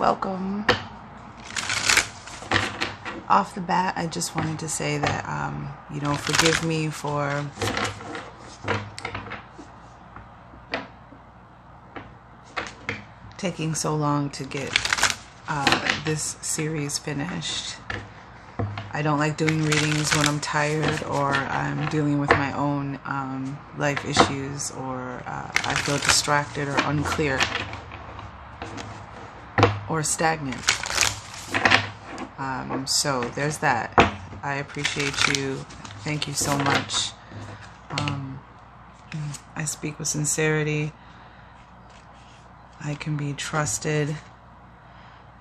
welcome. Off the bat, I just wanted to say that, forgive me for taking so long to get this series finished. I don't like doing readings when I'm tired or I'm dealing with my own life issues, or I feel distracted or unclear or stagnant. So there's that. I appreciate you. Thank you so much. I speak with sincerity. I can be trusted.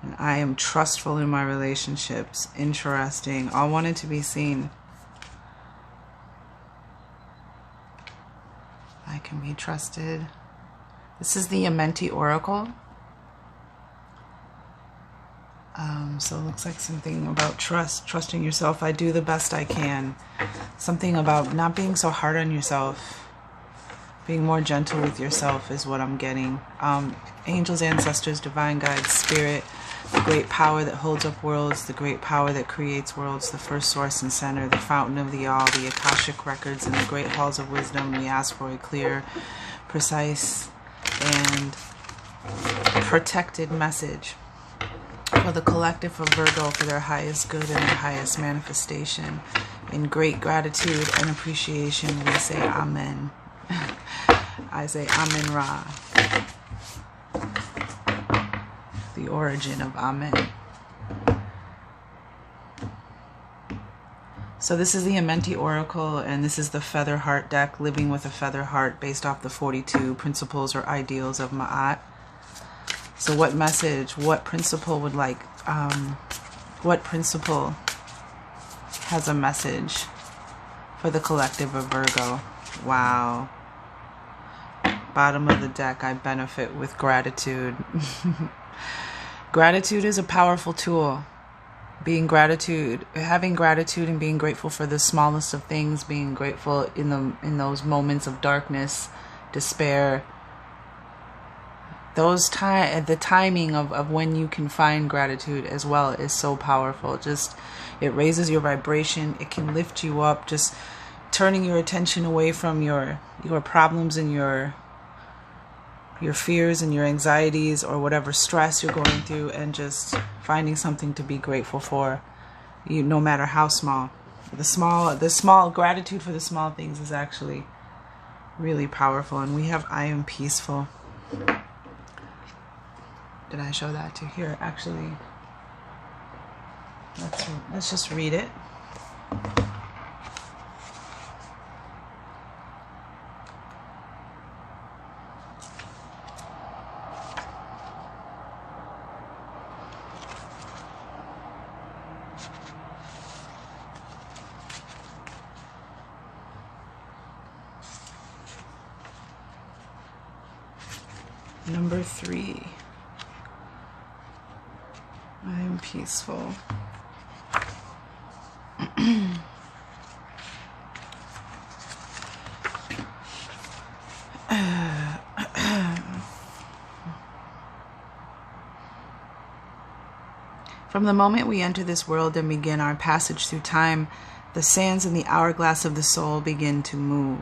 And I am trustful in my relationships. Interesting. All wanted to be seen. I can be trusted. This is the Amenti Oracle. So it looks like something about trusting yourself. I do the best I can. Something about not being so hard on yourself. Being more gentle with yourself is what I'm getting. Angels, ancestors, divine guides, spirit, the great power that holds up worlds, the great power that creates worlds, the first source and center, the fountain of the all, the Akashic records, and the great halls of wisdom. We ask for a clear, precise, and protected message for the collective of Virgo, for their highest good and their highest manifestation. In great gratitude and appreciation, we say Amen. I say Amen Ra. The origin of Amen. So this is the Amenti Oracle, and this is the Feather Heart deck, living with a feather heart, based off the 42 principles or ideals of Ma'at. So what message, what principle would like, what principle has a message for the collective of Virgo? Wow. Bottom of the deck, I benefit with gratitude. Gratitude is a powerful tool. Having gratitude and being grateful for the smallest of things, being grateful in those moments of darkness, despair. The timing of when you can find gratitude as well is so powerful. It raises your vibration. It can lift you up. Just turning your attention away from your problems and your fears and your anxieties or whatever stress you're going through, and just finding something to be grateful for, no matter how small. The small gratitude for the small things is actually really powerful. And we have I am peaceful. Did I show that to here? Actually, let's just read it. Number 3. I am peaceful. From the moment we enter this world and begin our passage through time, the sands in the hourglass of the soul begin to move.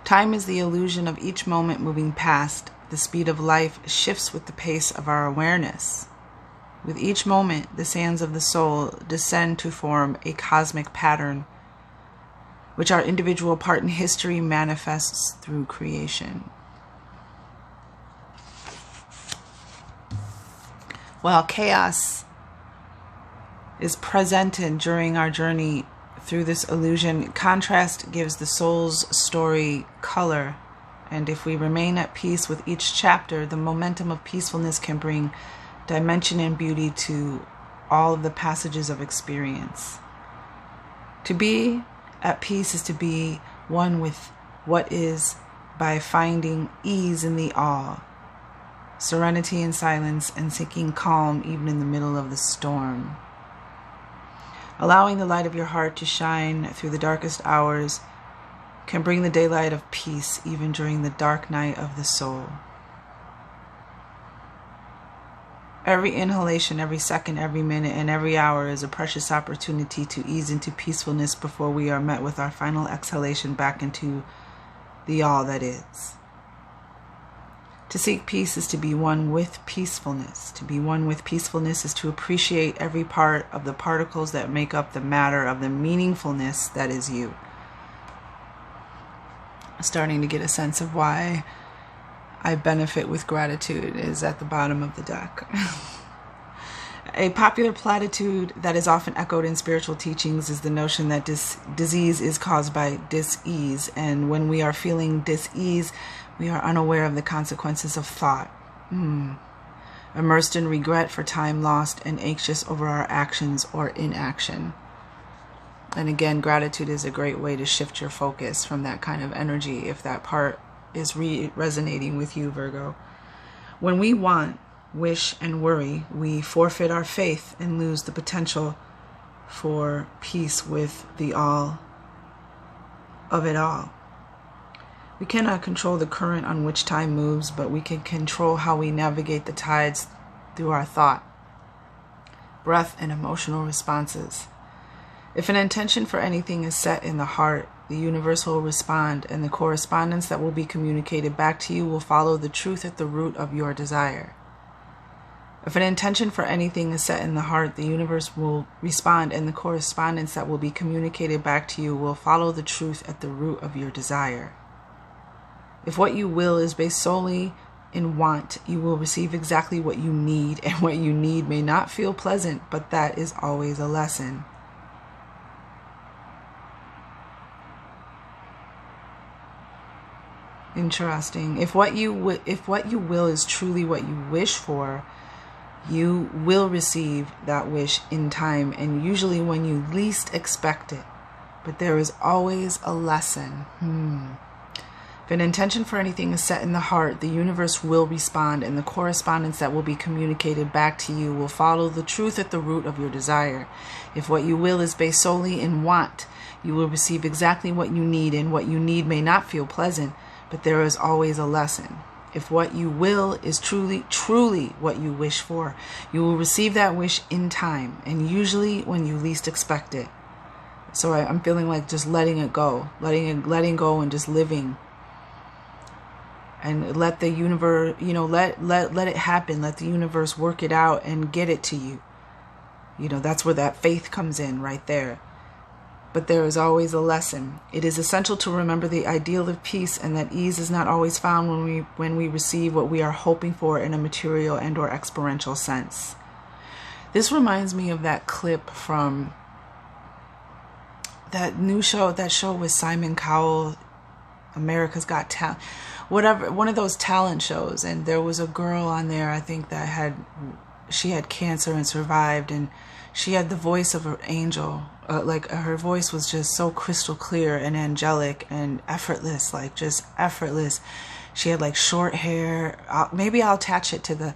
Time is the illusion of each moment moving past. The speed of life shifts with the pace of our awareness. With each moment, the sands of the soul descend to form a cosmic pattern, which our individual part in history manifests through creation. While chaos is presented during our journey through this illusion, contrast gives the soul's story color. And if we remain at peace with each chapter, the momentum of peacefulness can bring dimension and beauty to all of the passages of experience. To be at peace is to be one with what is by finding ease in the all, serenity in silence, and seeking calm even in the middle of the storm. Allowing the light of your heart to shine through the darkest hours can bring the daylight of peace even during the dark night of the soul. Every inhalation, every second, every minute, and every hour is a precious opportunity to ease into peacefulness before we are met with our final exhalation back into the all that is. To seek peace is to be one with peacefulness. To be one with peacefulness is to appreciate every part of the particles that make up the matter of the meaningfulness that is you. Starting to get a sense of why I benefit with gratitude is at the bottom of the deck. A popular platitude that is often echoed in spiritual teachings is the notion that disease is caused by dis-ease, and when we are feeling dis-ease, we are unaware of the consequences of thought. Immersed in regret for time lost and anxious over our actions or inaction. And again, gratitude is a great way to shift your focus from that kind of energy if that part is resonating with you, Virgo. When we want, wish, and worry, we forfeit our faith and lose the potential for peace with the all of it all. We cannot control the current on which time moves, but we can control how we navigate the tides through our thought, breath, and emotional responses. If an intention for anything is set in the heart, the universe will respond, and the correspondence that will be communicated back to you will follow the truth at the root of your desire. If an intention for anything is set in the heart, the universe will respond, and the correspondence that will be communicated back to you will follow the truth at the root of your desire. If what you will is based solely in want, you will receive exactly what you need, and what you need may not feel pleasant, but that is always a lesson. Interesting. If what you will is truly what you wish for, you will receive that wish in time, and usually when you least expect it. But there is always a lesson. If an intention for anything is set in the heart, the universe will respond, and the correspondence that will be communicated back to you will follow the truth at the root of your desire. If what you will is based solely in want, you will receive exactly what you need, and what you need may not feel pleasant, but there is always a lesson. If what you will is truly what you wish for, you will receive that wish in time, and usually when you least expect it. So I'm feeling like just letting it go, letting go, and just living. And let the universe, let it happen. Let the universe work it out and get it to you. That's where that faith comes in right there. But there is always a lesson. It is essential to remember the ideal of peace, and that ease is not always found when we receive what we are hoping for in a material and or experiential sense. This reminds me of that clip from that new show, that show with Simon Cowell, America's Got Talent, whatever, one of those talent shows, and there was a girl on there, I think, that she had cancer and survived, and she had the voice of an angel. Her voice was just so crystal clear and angelic and effortless, just effortless. She had short hair. Maybe I'll attach it to the.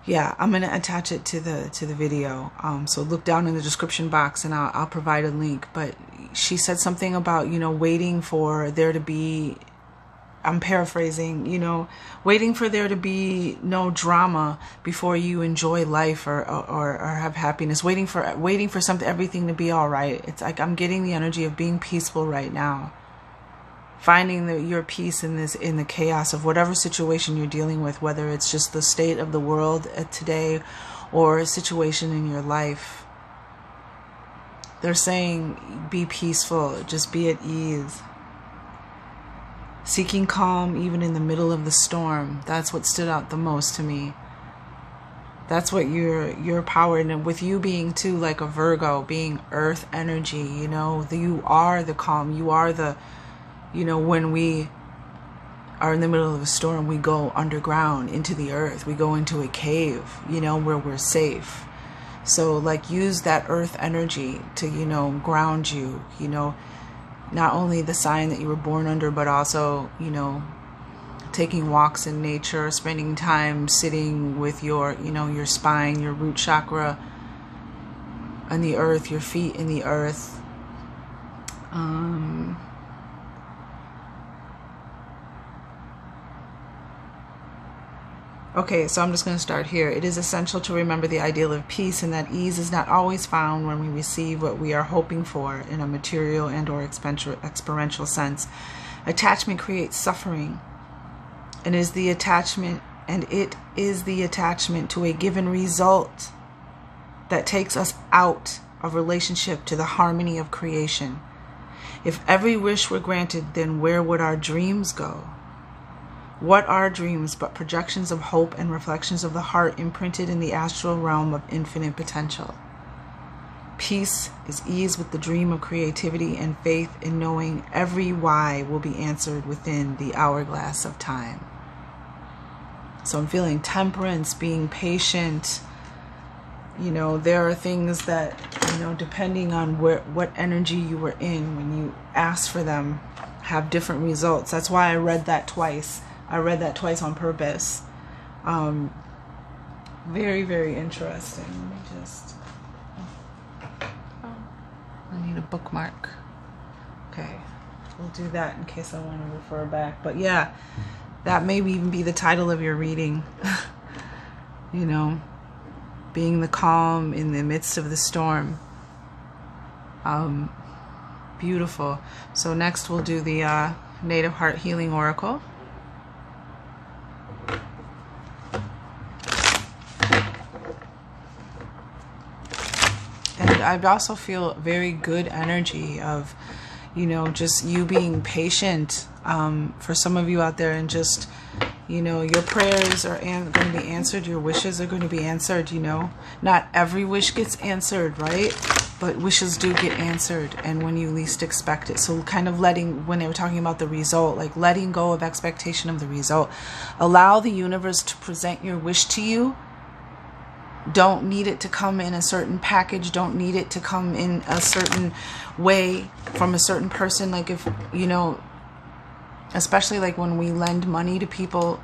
Yeah, I'm gonna attach it to the video. So look down in the description box, and I'll provide a link. But she said something about waiting for there to be. I'm paraphrasing, waiting for there to be no drama before you enjoy life or have happiness. Waiting for everything to be all right. It's like I'm getting the energy of being peaceful right now. Finding your peace in the chaos of whatever situation you're dealing with, whether it's just the state of the world today or a situation in your life. They're saying be peaceful, just be at ease. Seeking calm even in the middle of the storm. That's what stood out the most to me. That's what your power, and with you being too like a Virgo, being earth energy, you are the calm. You are the, when we are in the middle of a storm, we go underground into the earth. We go into a cave, where we're safe. So use that earth energy to, ground you, not only the sign that you were born under, but also, taking walks in nature, spending time sitting with your, your spine, your root chakra on the earth, your feet in the earth. Okay, so I'm just going to start here. It is essential to remember the ideal of peace and that ease is not always found when we receive what we are hoping for in a material and or experiential sense. Attachment creates suffering, and it is the attachment to a given result that takes us out of relationship to the harmony of creation. If every wish were granted, then where would our dreams go? What are dreams but projections of hope and reflections of the heart imprinted in the astral realm of infinite potential? Peace is ease with the dream of creativity and faith in knowing every why will be answered within the hourglass of time. So I'm feeling temperance, being patient. You know, there are things that, you know, depending on what energy you were in when you ask for them, have different results. That's why I read that twice. I read that twice on purpose. Very, very interesting. Let me just... I need a bookmark. Okay. We'll do that in case I want to refer back. But yeah, that may even be the title of your reading. You know, being the calm in the midst of the storm. Beautiful. So next we'll do the Native Heart Healing Oracle. And I also feel very good energy of, you know, just you being patient for some of you out there, and just, you know, your prayers are going to be answered. Your wishes are going to be answered, you know. Not every wish gets answered, right? But wishes do get answered, and when you least expect it. So kind of letting, when they were talking about the result, like letting go of expectation of the result. Allow the universe to present your wish to you. Don't need it to come in a certain package. Don't need it to come in a certain way from a certain person. Like, if, you know, especially like when we lend money to people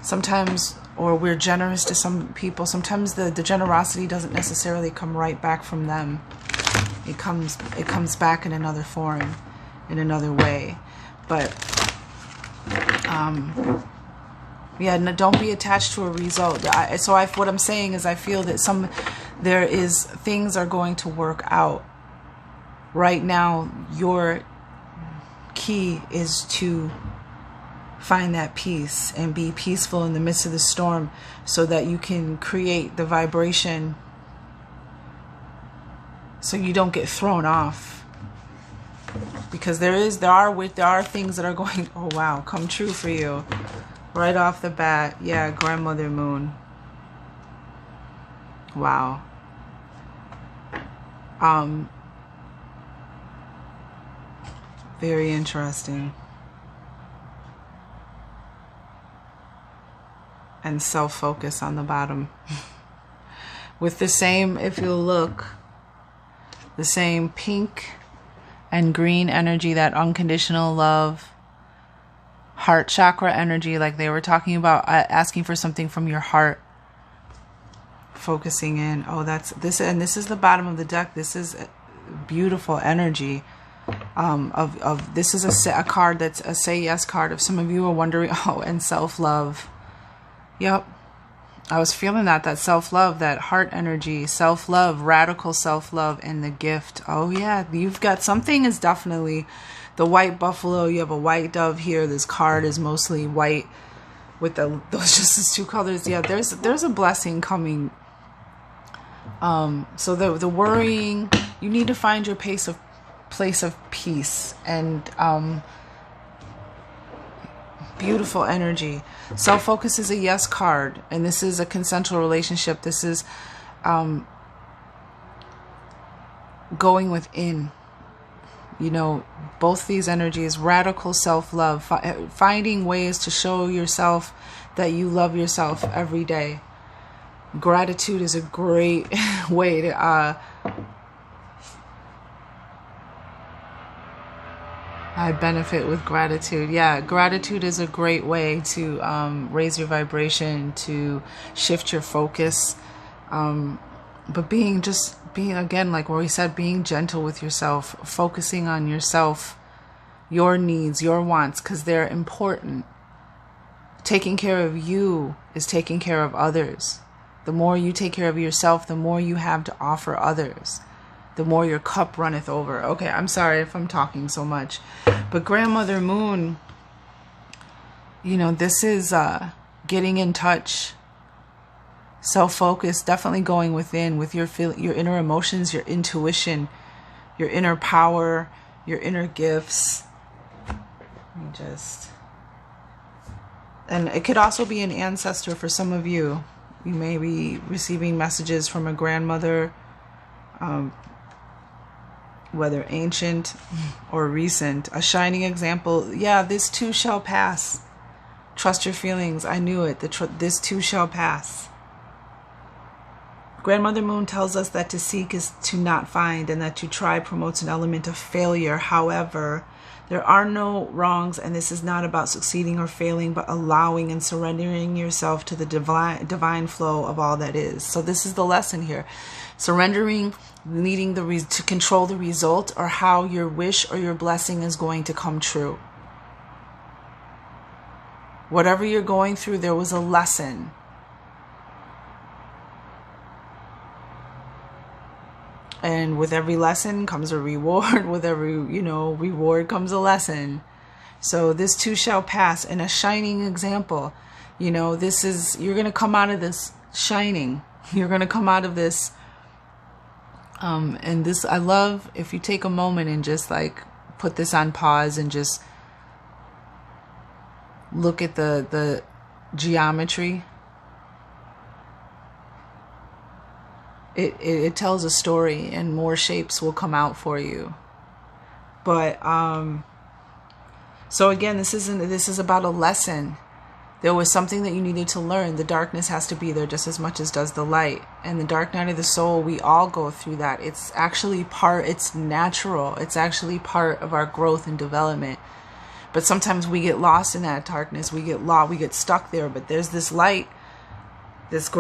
sometimes, or we're generous to some people, sometimes the generosity doesn't necessarily come right back from them. It comes back in another form, in another way. But yeah, no, don't be attached to a result. What I'm saying is, I feel that things are going to work out. Right now, your key is to find that peace and be peaceful in the midst of the storm, so that you can create the vibration, so you don't get thrown off. Because there are things that are going, oh wow, come true for you. Right off the bat. Yeah, Grandmother Moon. Wow. Very interesting. And self-focus on the bottom. With the same, if you look, the same pink and green energy, that unconditional love, heart chakra energy, like they were talking about, asking for something from your heart, focusing in. Oh, that's this, and this is the bottom of the deck. This is beautiful energy. This is a card that's a say yes card. If some of you are wondering, oh, and self-love. Yep, I was feeling that self-love, that heart energy, self-love, radical self-love, and the gift. Oh yeah, you've got something. Is definitely the white buffalo. You have a white dove here. This card is mostly white with those just as two colors. Yeah, there's a blessing coming. So the worrying, you need to find your place of peace and beautiful energy. Self-focus is a yes card, and this is a consensual relationship. This is going within. You know, both these energies, radical self-love, finding ways to show yourself that you love yourself every day. Gratitude is a great way to I benefit with gratitude. Yeah, gratitude is a great way to raise your vibration, to shift your focus. But being, again, like where we said, being gentle with yourself, focusing on yourself, your needs, your wants, because they're important. Taking care of you is taking care of others. The more you take care of yourself, the more you have to offer others. The more your cup runneth over. Okay, I'm sorry if I'm talking so much. But Grandmother Moon, you know, this is getting in touch. Self-focus, definitely going within with your inner emotions, your intuition, your inner power, your inner gifts. And it could also be an ancestor for some of you. You may be receiving messages from a grandmother, whether ancient or recent. A shining example. Yeah, this too shall pass. Trust your feelings. I knew it. This too shall pass. Grandmother Moon tells us that to seek is to not find, and that to try promotes an element of failure. However, there are no wrongs, and this is not about succeeding or failing, but allowing and surrendering yourself to the divine flow of all that is. So this is the lesson here. Surrendering, needing to control the result or how your wish or your blessing is going to come true. Whatever you're going through, there was a lesson. And with every lesson comes a reward. With every, reward comes a lesson. So this too shall pass. And a shining example. You're going to come out of this shining. You're going to come out of this. And this, I love if you take a moment and just like put this on pause and just look at the geometry. It tells a story, and more shapes will come out for you. But so again, this is about a lesson. There was something that you needed to learn. The darkness has to be there just as much as does the light. And the dark night of the soul, we all go through that. It's actually it's natural. It's actually part of our growth and development. But sometimes we get lost in that darkness. We get stuck there. But there's this light, this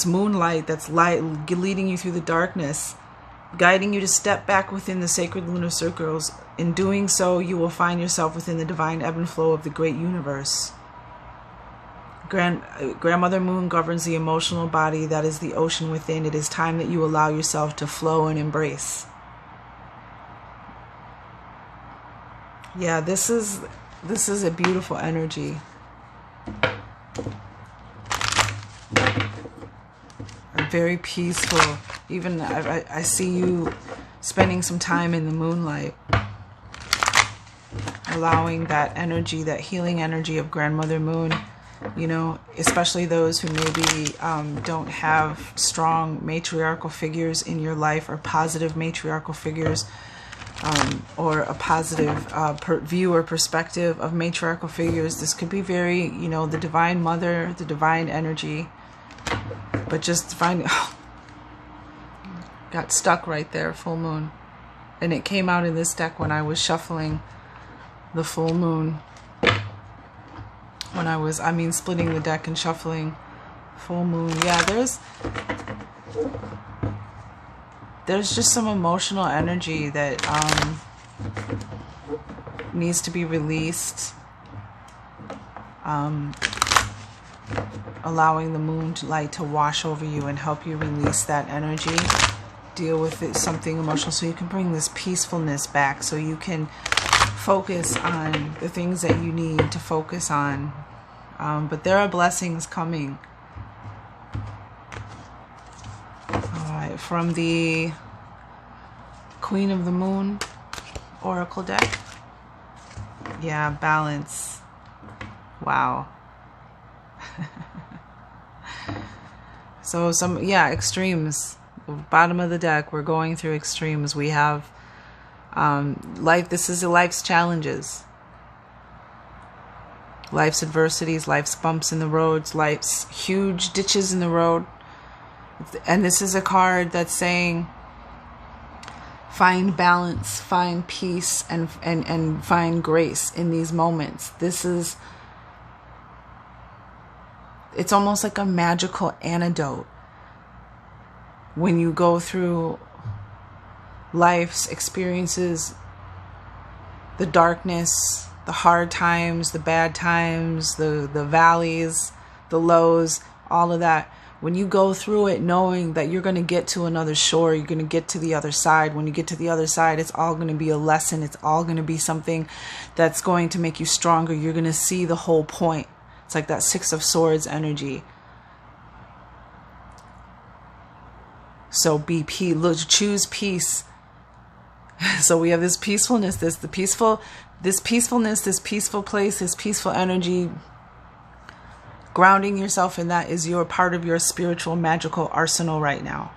moonlight that's leading you through the darkness, guiding you to step back within the sacred lunar circles. In doing so, you will find yourself within the divine ebb and flow of the great universe. Grandmother Moon governs the emotional body that is the ocean within. It is time that you allow yourself to flow and embrace. Yeah, this is a beautiful energy. Very peaceful. Even I see you spending some time in the moonlight, allowing that energy, that healing energy of Grandmother Moon, especially those who maybe don't have strong matriarchal figures in your life, or positive matriarchal figures, or a positive view or perspective of matriarchal figures. This could be very, the divine mother, the divine energy. But just got stuck right there, full moon. And it came out in this deck when I was shuffling the full moon. When I was, splitting the deck and shuffling full moon. Yeah, there's just some emotional energy that needs to be released. Allowing the moon light to wash over you and help you release that energy, deal with it, something emotional, so you can bring this peacefulness back, so you can focus on the things that you need to focus on. But there are blessings coming. Alright, from the Queen of the Moon Oracle deck. Yeah, balance. Wow. So extremes. Bottom of the deck, we're going through extremes. We have life. This is life's challenges, life's adversities, life's bumps in the roads, life's huge ditches in the road. And this is a card that's saying find balance, find peace, and find grace in these moments. It's almost like a magical antidote when you go through life's experiences, the darkness, the hard times, the bad times, the valleys, the lows, all of that. When you go through it knowing that you're going to get to another shore, you're going to get to the other side. When you get to the other side, it's all going to be a lesson. It's all going to be something that's going to make you stronger. You're going to see the whole point. It's like that Six of Swords energy. So be peace. Look, choose peace. So we have this peacefulness, this peacefulness, this peaceful place, this peaceful energy. Grounding yourself in that is your part of your spiritual magical arsenal right now.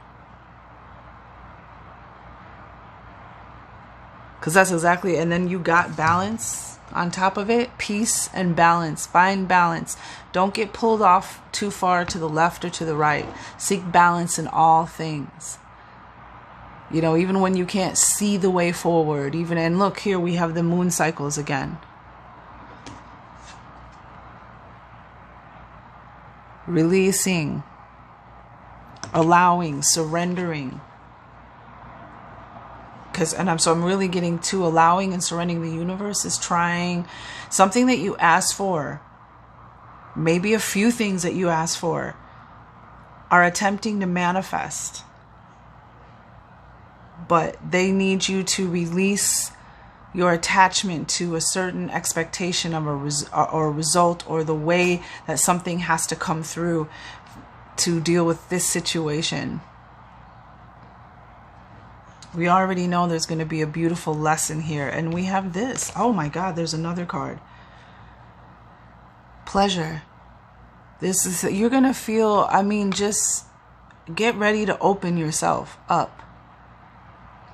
Because that's exactly, and then you got balance on top of it. Peace and balance. Find balance. Don't get pulled off too far to the left or to the right. Seek balance in all things. You know, even when you can't see the way forward. And look, here we have the moon cycles again. Releasing, allowing, surrendering. I'm really getting to allowing and surrendering. The universe is trying something that you asked for. Maybe a few things that you asked for are attempting to manifest. But they need you to release your attachment to a certain expectation of a result, or the way that something has to come through to deal with this situation. We already know there's going to be a beautiful lesson here. And we have this. Oh my God, there's another card. Pleasure. This is, you're going to feel, just get ready to open yourself up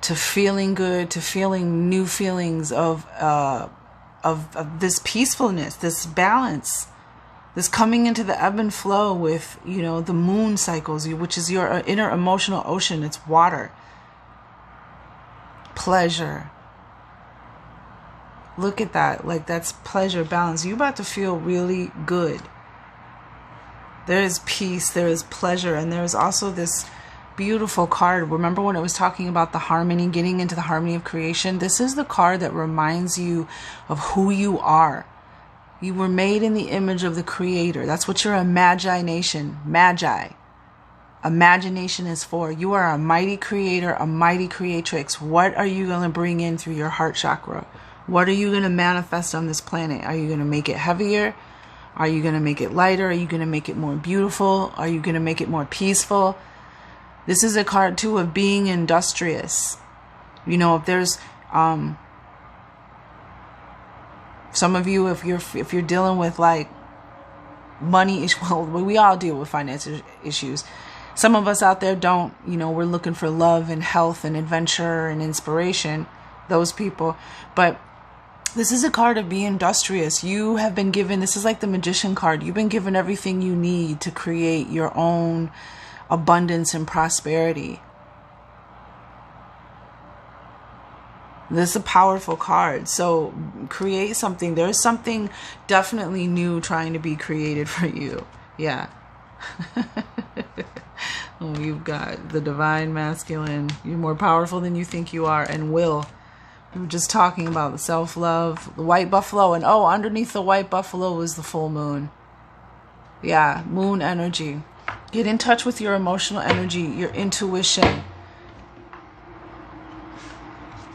to feeling good, to feeling new feelings of this peacefulness, this balance, this coming into the ebb and flow with, the moon cycles, which is your inner emotional ocean. It's water. Pleasure. Look at that. Like, that's pleasure, balance. You're about to feel really good. There is peace, there is pleasure, and there is also this beautiful card. Remember when it was talking about the harmony, getting into the harmony of creation? This is the card that reminds you of who you are. You were made in the image of the Creator. That's what your imagination is for. You are a mighty creator, a mighty creatrix. What are you going to bring in through your heart chakra? What are you going to manifest on this planet? Are you going to make it heavier? Are you going to make it lighter? Are you going to make it more beautiful? Are you going to make it more peaceful? This is a card too of being industrious. If there's some of you, if you're dealing with like money issues, well, we all deal with financial issues. Some of us out there don't, we're looking for love and health and adventure and inspiration, those people. But this is a card of being industrious. You have been given, this is like the Magician card. You've been given everything you need to create your own abundance and prosperity. This is a powerful card. So create something. There's something definitely new trying to be created for you. Yeah. Oh, you've got the divine masculine. You're more powerful than you think you are, and will. We were just talking about the self-love, the white buffalo, and underneath the white buffalo was the full moon. Yeah, moon energy. Get in touch with your emotional energy, your intuition.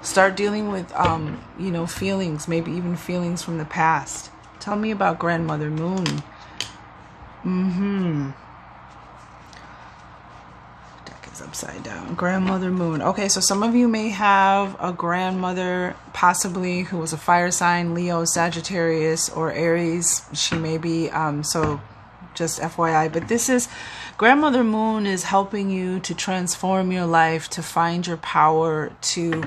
Start dealing with, feelings, maybe even feelings from the past. Tell me about Grandmother Moon. Deck is upside down. Grandmother Moon. Okay, so some of you may have a grandmother, possibly, who was a fire sign, Leo, Sagittarius, or Aries. She may be, so just FYI. But this is, Grandmother Moon is helping you to transform your life, to find your power, to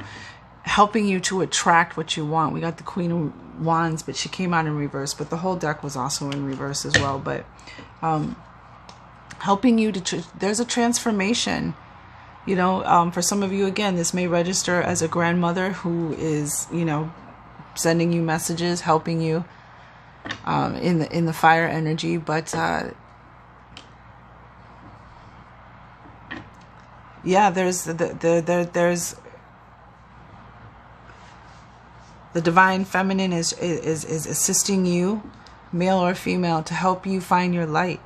helping you to attract what you want. We got the Queen of Wands, but she came out in reverse, but the whole deck was also in reverse as well. But helping you to, there's a transformation, for some of you, again, this may register as a grandmother who is, sending you messages, helping you in the fire energy. But yeah, there's The divine feminine is assisting you, male or female, to help you find your light,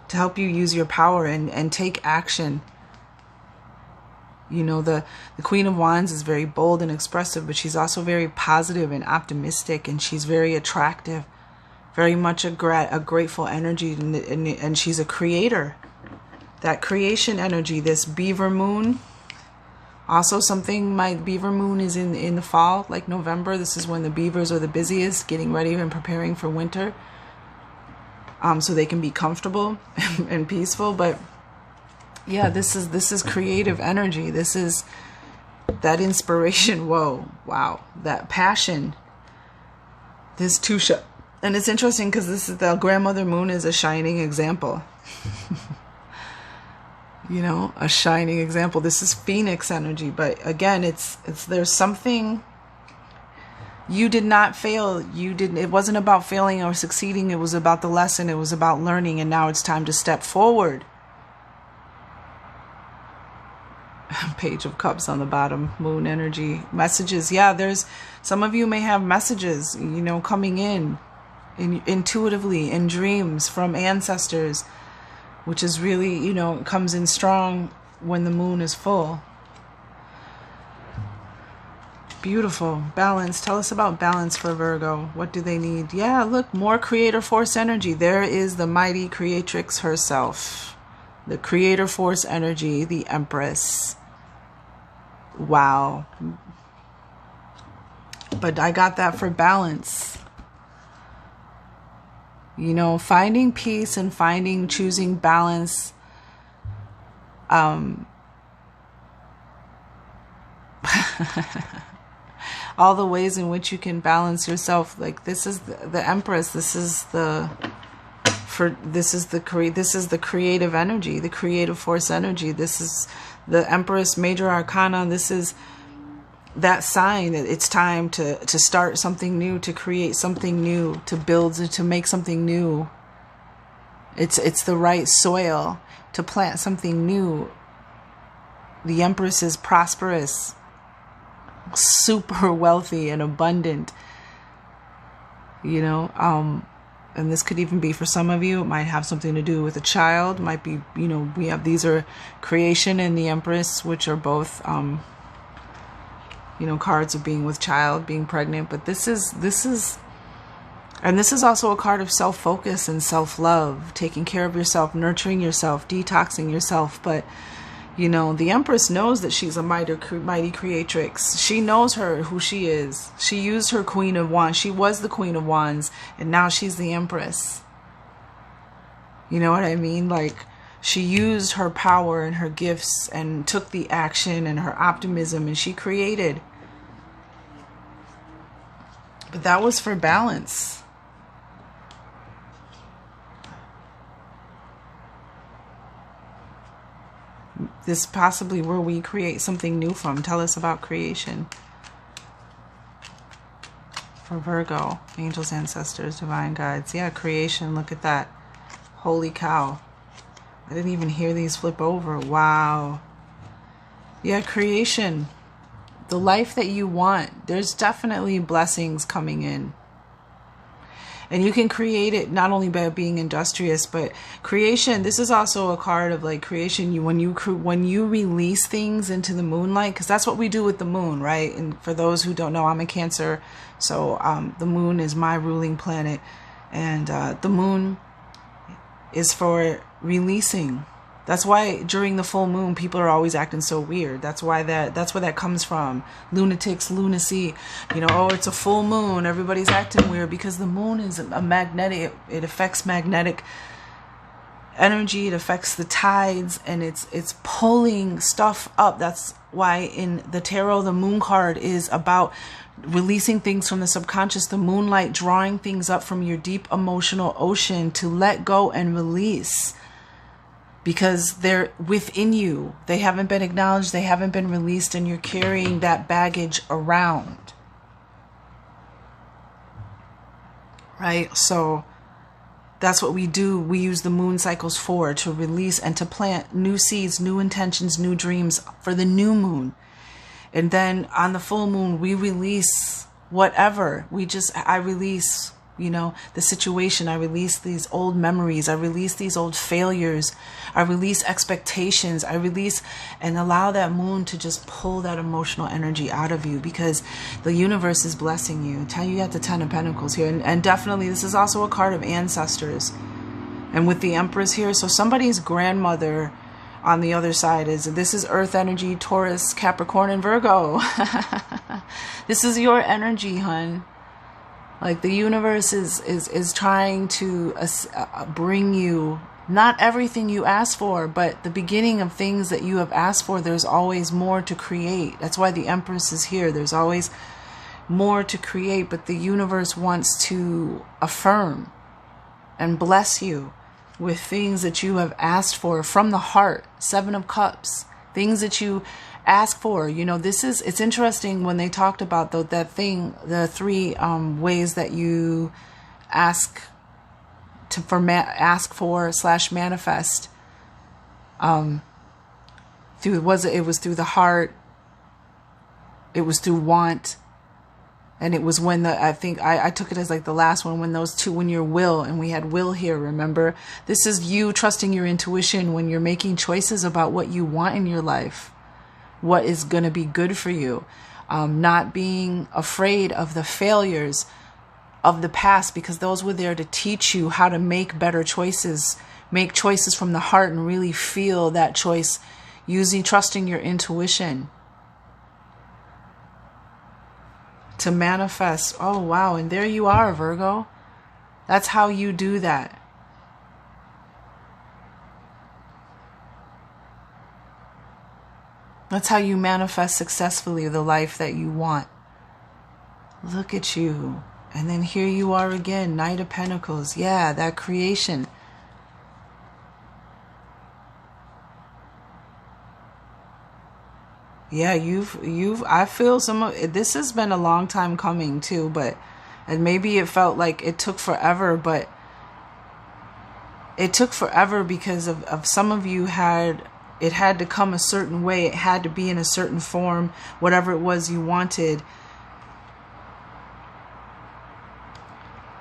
to help you use your power and take action. You know, the Queen of Wands is very bold and expressive, but she's also very positive and optimistic, and she's very attractive, very much a grateful energy, and she's a creator. That creation energy, this beaver moon. Also, my beaver moon is in the fall, like November. This is when the beavers are the busiest, getting ready and preparing for winter, so they can be comfortable and peaceful. But yeah, this is creative energy. This is that inspiration. Whoa, wow, that passion. This Tusha, and it's interesting because this is the grandmother moon is a shining example. You know, a shining example. This is Phoenix energy, but again, there's something. You did not fail. It wasn't about failing or succeeding. It was about the lesson. It was about learning, and now it's time to step forward. Page of Cups on the bottom, moon energy, messages. Yeah, there's some of you may have messages, you know, coming in intuitively in dreams from ancestors, which is really, you know, comes in strong when the moon is full. Beautiful. Balance. Tell us about balance for Virgo. What do they need? Yeah, look, more creator force energy. There is the mighty creatrix herself. The creator force energy, the Empress. Wow. But I got that for balance. You know, finding peace and choosing balance. All the ways in which you can balance yourself. Like this is the Empress. This is the creative energy, the creative force energy. This is the Empress, major arcana. This is that sign that it's time to start something new, to create something new, to build, to make something new. It's the right soil to plant something new. The Empress is prosperous, super wealthy and abundant. You know, and this could even be for some of you. It might have something to do with a child. Might be, you know, these are creation and the Empress, which are both, you know, cards of being with child, being pregnant. But this is also a card of self-focus and self-love, taking care of yourself, nurturing yourself, detoxing yourself. But, you know, the Empress knows that she's a mighty creatrix. She knows who she is. She used her Queen of Wands. She was the Queen of Wands, and now she's the Empress. You know what I mean? Like, she used her power and her gifts and took the action and her optimism, and she created. But that was for balance. This possibly where we create something new from. Tell us about creation. For Virgo, angels, ancestors, divine guides. Yeah, creation. Look at that. Holy cow. I didn't even hear these flip over. Wow. Yeah, creation. The life that you want. There's definitely blessings coming in. And you can create it not only by being industrious, but creation. This is also a card of like creation. When you release things into the moonlight, because that's what we do with the moon, right? And for those who don't know, I'm a Cancer, so the moon is my ruling planet, and the moon is for releasing. That's why during the full moon, people are always acting so weird. That's where that comes from. Lunatics, lunacy. You know, oh, it's a full moon, everybody's acting weird, because the moon is a magnetic. It affects magnetic energy. It affects the tides, and it's pulling stuff up. That's why in the tarot, the moon card is about releasing things from the subconscious, the moonlight drawing things up from your deep emotional ocean to let go and release. Because they're within you. They haven't been acknowledged. They haven't been released. And you're carrying that baggage around. Right? So that's what we do. We use the moon cycles to release and to plant new seeds, new intentions, new dreams for the new moon. And then on the full moon, we release whatever. I release, the situation. I release these old memories. I release these old failures. I release expectations. I release and allow that moon to just pull that emotional energy out of you, because the universe is blessing you. You got the Ten of Pentacles here. And definitely this is also a card of ancestors. And with the Empress here, so somebody's grandmother on the other side this is Earth energy, Taurus, Capricorn, and Virgo. This is your energy, hun. Like the universe is trying to bring you not everything you asked for, but the beginning of things that you have asked for. There's always more to create. That's why the Empress is here. There's always more to create, but the universe wants to affirm and bless you with things that you have asked for from the heart. Seven of Cups, things that you ask for. It's interesting when they talked about the 3 ways that you ask for / manifest. It was through the heart, it was through want, and it was when I took it as like the last one, when your will, and we had will here, remember? This is you trusting your intuition when you're making choices about what you want in your life, what is going to be good for you. Not being afraid of the failures of the past, because those were there to teach you how to make better choices, make choices from the heart and really feel that choice, trusting your intuition to manifest. Oh, wow. And there you are, Virgo. That's how you do that. That's how you manifest successfully the life that you want. Look at you. And then here you are again, Knight of Pentacles. Yeah, that creation. Yeah, I feel this has been a long time coming too, and maybe it felt like it took forever, but it took forever because of some of you it had to come a certain way. It had to be in a certain form, whatever it was you wanted.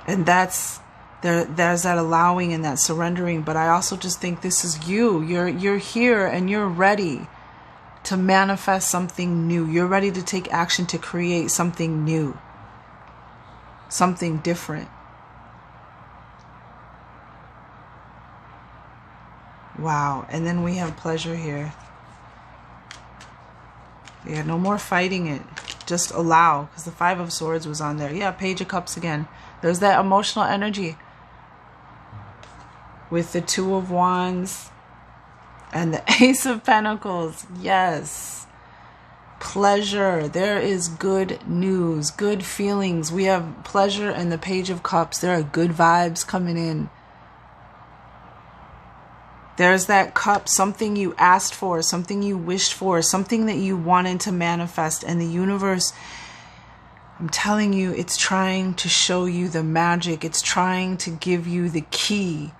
And there's that allowing and that surrendering. But I also just think this is you. You're here and you're ready to manifest something new. You're ready to take action to create something new, something different. Wow. And then we have pleasure here. Yeah, no more fighting it. Just allow, because the Five of Swords was on there. Yeah, Page of Cups again. There's that emotional energy with the Two of Wands and the Ace of Pentacles. Yes. Pleasure. There is good news, good feelings. We have pleasure and the Page of Cups. There are good vibes coming in. There's that cup, something you asked for, something you wished for, something that you wanted to manifest. And the universe, I'm telling you, it's trying to show you the magic. It's trying to give you the key.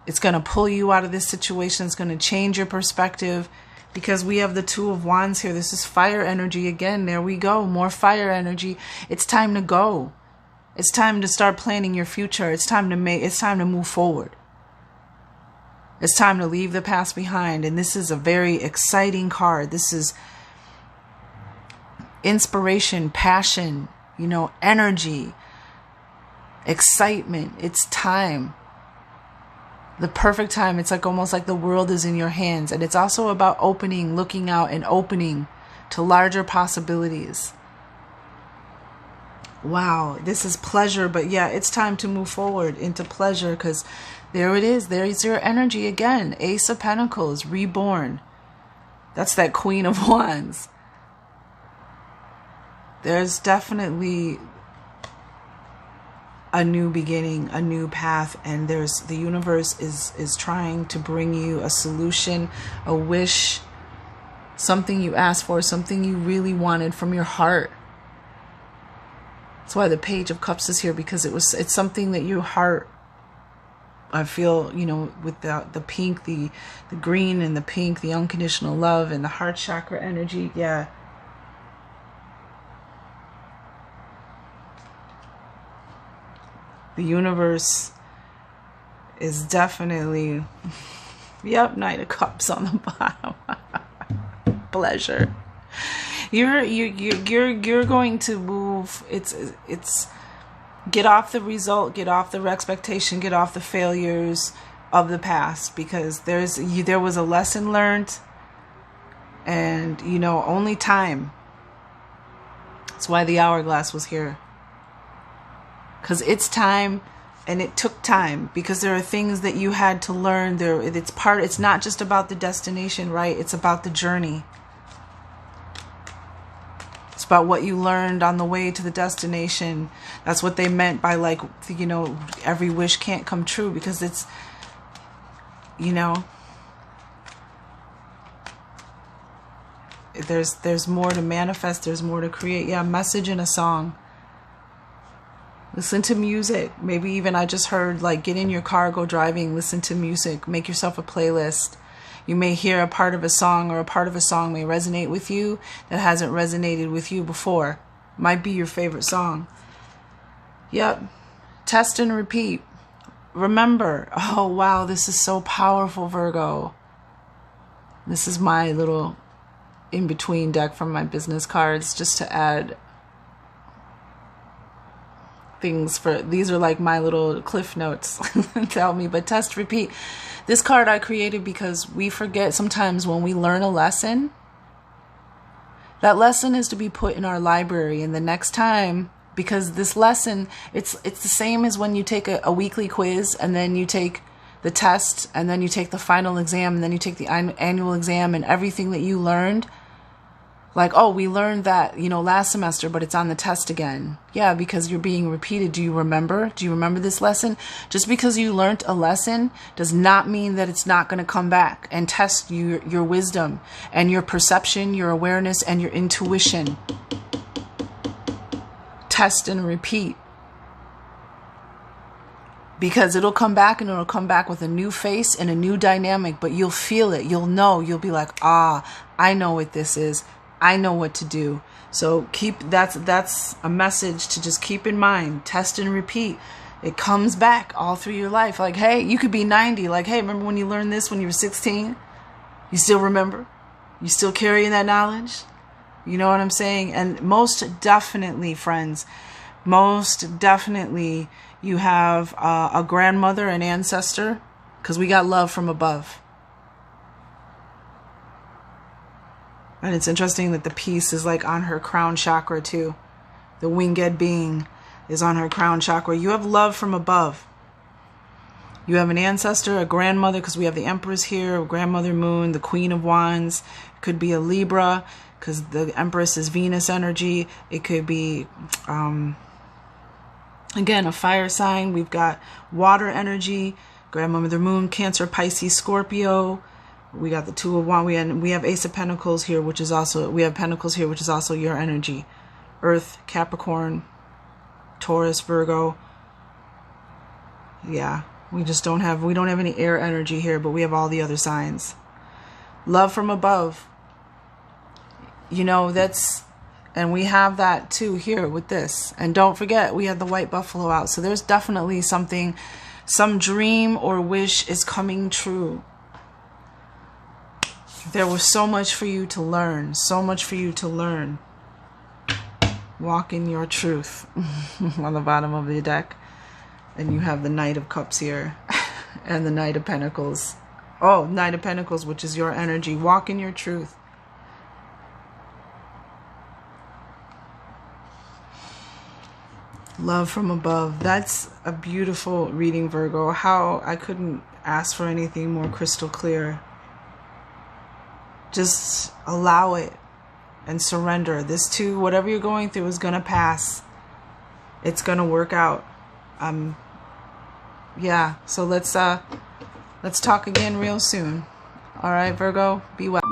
It's going to pull you out of this situation. It's going to change your perspective, because we have the Two of Wands here. This is fire energy again. There we go. More fire energy. It's time to go. It's time to start planning your future. It's time to move forward. It's time to leave the past behind. And this is a very exciting card. This is inspiration, passion, energy, excitement. It's time. The perfect time. It's like almost like the world is in your hands. And it's also about opening, looking out and opening to larger possibilities. Wow, this is pleasure. But yeah, it's time to move forward into pleasure, because there it is. There's your energy again. Ace of Pentacles, reborn. That's that Queen of Wands. There's definitely a new beginning, a new path, and the universe is trying to bring you a solution, a wish, something you asked for, something you really wanted from your heart. That's why the Page of Cups is here, because it's something that your heart, I feel, with the pink, the green and the pink, the unconditional love and the heart chakra energy. Yeah. The universe is definitely, yep, Knight of Cups on the bottom. Pleasure. You're going to move. It's get off the result, get off the expectation, get off the failures of the past, because there was a lesson learned, and only time. That's why the hourglass was here, because it's time. And it took time, because there are things that you had to learn. It's not just about the destination, right? It's about the journey. It's about what you learned on the way to the destination. That's what they meant by, like, every wish can't come true, because it's, there's more to manifest, there's more to create. Yeah, message in a song. Listen to music. Maybe even I just heard, like, get in your car, go driving, listen to music, make yourself a playlist. You may hear a part of a song, or a part of a song may resonate with you that hasn't resonated with you before. Might be your favorite song. Yep. Test and repeat. Remember. Oh, wow, this is so powerful, Virgo. This is my little in-between deck from my business cards, just to add things for, these are like my little cliff notes. Tell me. But test, repeat. This card I created because we forget sometimes when we learn a lesson, that lesson is to be put in our library, and the next time, because this lesson, it's the same as when you take a weekly quiz, and then you take the test, and then you take the final exam, and then you take the annual exam, and everything that you learned. Like, oh, we learned that, last semester, but it's on the test again. Yeah, because you're being repeated. Do you remember? Do you remember this lesson? Just because you learned a lesson does not mean that it's not going to come back and test your wisdom and your perception, your awareness, and your intuition. Test and repeat. Because it'll come back, and it'll come back with a new face and a new dynamic, but you'll feel it. You'll know. You'll be like, I know what this is. I know what to do. So that's a message to just keep in mind. Test and repeat. It comes back all through your life. Like, hey, you could be 90. Like, hey, remember when you learned this when you were 16? You still remember? You still carrying that knowledge? You know what I'm saying? And most definitely, friends, most definitely you have a grandmother, an ancestor, because we got love from above. And it's interesting that the piece is like on her crown chakra too. The winged being is on her crown chakra. You have love from above. You have an ancestor, a grandmother, because we have the Empress here, grandmother moon, the Queen of Wands. It could be a Libra, because the Empress is Venus energy. It could be, again, a fire sign. We've got water energy, grandmother moon, Cancer, Pisces, Scorpio. We got the Two of Wands. We have Ace of Pentacles here, which is also, we have Pentacles here, which is also your energy. Earth, Capricorn, Taurus, Virgo. Yeah, we don't have any air energy here, but we have all the other signs. Love from above. And we have that too here with this. And don't forget, we had the white buffalo out. So there's definitely something, some dream or wish is coming true. There was so much for you to learn. So much for you to learn. Walk in your truth. On the bottom of the deck. And you have the Knight of Cups here. And the Knight of Pentacles. Oh, Knight of Pentacles, which is your energy. Walk in your truth. Love from above. That's a beautiful reading, Virgo. How I couldn't ask for anything more crystal clear. Just allow it and surrender. This too, whatever you're going through is going to pass. It's going to work out. Yeah, so let's talk again real soon. All right, Virgo, be well.